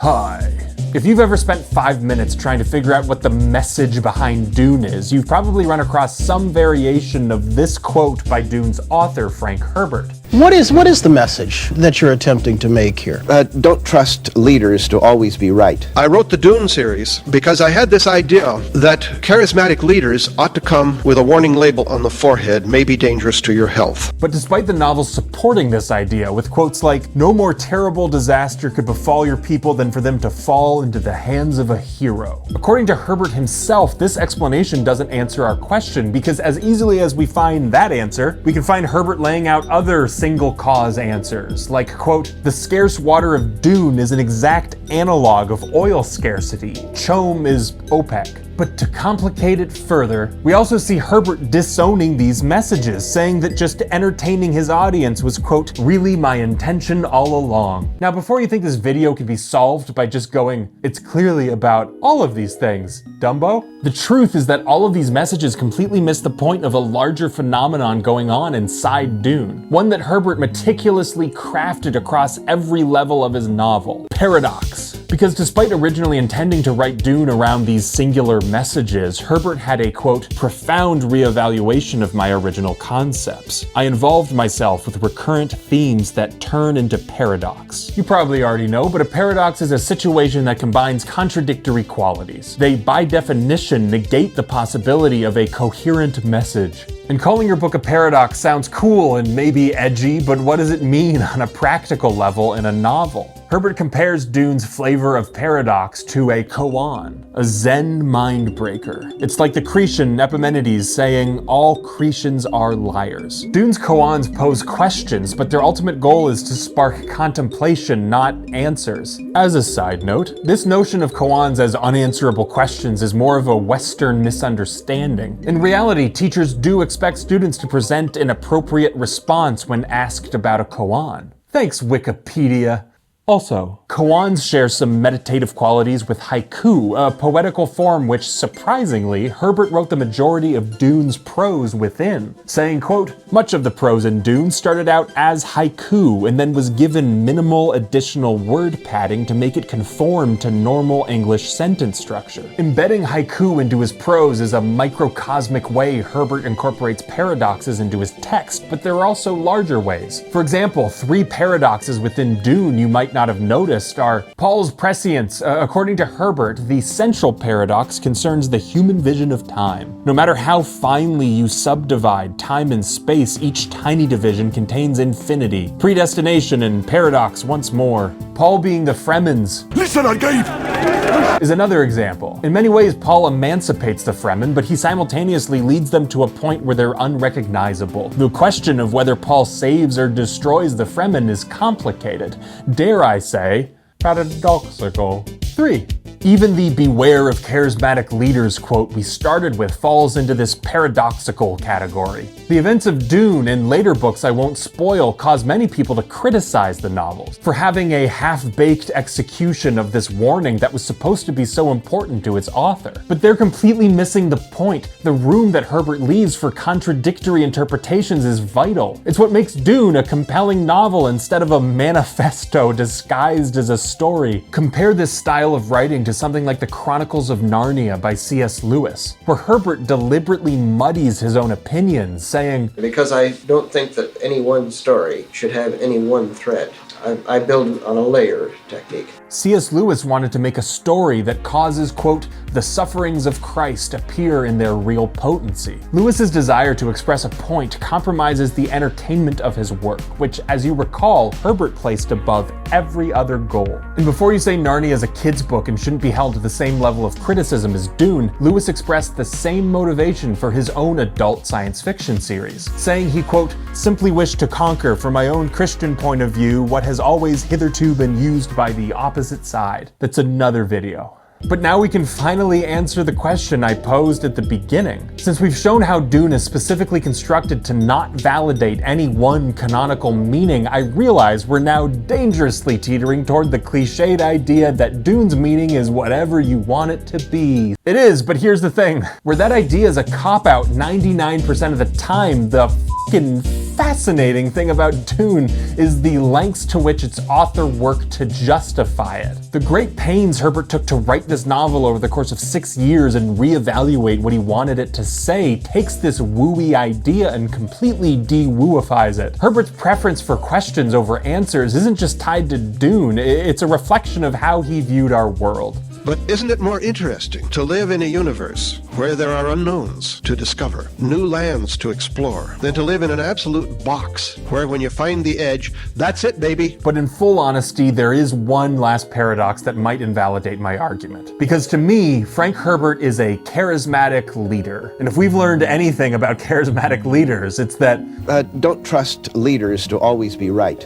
Hi. If you've ever spent 5 minutes trying to figure out what the message behind Dune is, you've probably run across some variation of this quote by Dune's author, Frank Herbert. What is the message that you're attempting to make here? Don't trust leaders to always be right. I wrote the Dune series because I had this idea that charismatic leaders ought to come with a warning label on the forehead, may be dangerous to your health. But despite the novel supporting this idea with quotes like, "No more terrible disaster could befall your people than for them to fall into the hands of a hero," according to Herbert himself, this explanation doesn't answer our question, because as easily as we find that answer, we can find Herbert laying out other single cause answers, like, quote, "The scarce water of Dune is an exact analog of oil scarcity. CHOAM is OPEC." But to complicate it further, we also see Herbert disowning these messages, saying that just entertaining his audience was, quote, "really my intention all along." Now, before you think this video can be solved by just going, "It's clearly about all of these things, Dumbo," the truth is that all of these messages completely miss the point of a larger phenomenon going on inside Dune, one that Herbert meticulously crafted across every level of his novel: paradox. Because despite originally intending to write Dune around these singular messages, Herbert had a, quote, "profound reevaluation of my original concepts. I involved myself with recurrent themes that turn into paradox." You probably already know, but a paradox is a situation that combines contradictory qualities. They, by definition, negate the possibility of a coherent message. And calling your book a paradox sounds cool and maybe edgy, but what does it mean on a practical level in a novel? Herbert compares Dune's flavor of paradox to a koan, a Zen mind breaker. It's like the Cretan Epimenides saying, "All Cretans are liars." Dune's koans pose questions, but their ultimate goal is to spark contemplation, not answers. As a side note, this notion of koans as unanswerable questions is more of a Western misunderstanding. In reality, teachers do expect students to present an appropriate response when asked about a koan. Thanks, Wikipedia. Also, koans share some meditative qualities with haiku, a poetical form which, surprisingly, Herbert wrote the majority of Dune's prose within, saying, quote, "Much of the prose in Dune started out as haiku and then was given minimal additional word padding to make it conform to normal English sentence structure." Embedding haiku into his prose is a microcosmic way Herbert incorporates paradoxes into his text, but there are also larger ways. For example, 3 paradoxes within Dune you might not have noticed are Paul's prescience. According to Herbert, the central paradox concerns the human vision of time. No matter how finely you subdivide time and space, each tiny division contains infinity. Predestination and paradox once more. Paul being the Fremen's "Listen, I gave" is another example. In many ways, Paul emancipates the Fremen, but he simultaneously leads them to a point where they're unrecognizable. The question of whether Paul saves or destroys the Fremen is complicated. Dare I say, paradoxical. 3. Even the "beware of charismatic leaders" quote we started with falls into this paradoxical category. The events of Dune and later books I won't spoil cause many people to criticize the novels for having a half-baked execution of this warning that was supposed to be so important to its author. But they're completely missing the point. The room that Herbert leaves for contradictory interpretations is vital. It's what makes Dune a compelling novel instead of a manifesto disguised as a story. Compare this style of writing to something like The Chronicles of Narnia by C.S. Lewis, where Herbert deliberately muddies his own opinions, saying, Because I don't think that any one story should have any one thread. I build on a layer technique. C.S. Lewis wanted to make a story that causes, quote, "the sufferings of Christ appear in their real potency." Lewis's desire to express a point compromises the entertainment of his work, which, as you recall, Herbert placed above every other goal. And before you say Narnia is a kid's book and shouldn't be held to the same level of criticism as Dune, Lewis expressed the same motivation for his own adult science fiction series, saying he, quote, "simply wished to conquer from my own Christian point of view what has always hitherto been used by the opposite side." That's another video. But now we can finally answer the question I posed at the beginning. Since we've shown how Dune is specifically constructed to not validate any one canonical meaning, I realize we're now dangerously teetering toward the cliched idea that Dune's meaning is whatever you want it to be. It is, but here's the thing. Where that idea is a cop-out 99% of the time, the f***ing fascinating thing about Dune is the lengths to which its author worked to justify it. The great pains Herbert took to write this novel over the course of 6 years and reevaluate what he wanted it to say takes this wooey idea and completely de-wooifies it. Herbert's preference for questions over answers isn't just tied to Dune, it's a reflection of how he viewed our world. But isn't it more interesting to live in a universe where there are unknowns to discover, new lands to explore, than to live in an absolute box where when you find the edge, that's it, baby? But in full honesty, there is one last paradox that might invalidate my argument. Because to me, Frank Herbert is a charismatic leader. And if we've learned anything about charismatic leaders, it's that Don't trust leaders to always be right.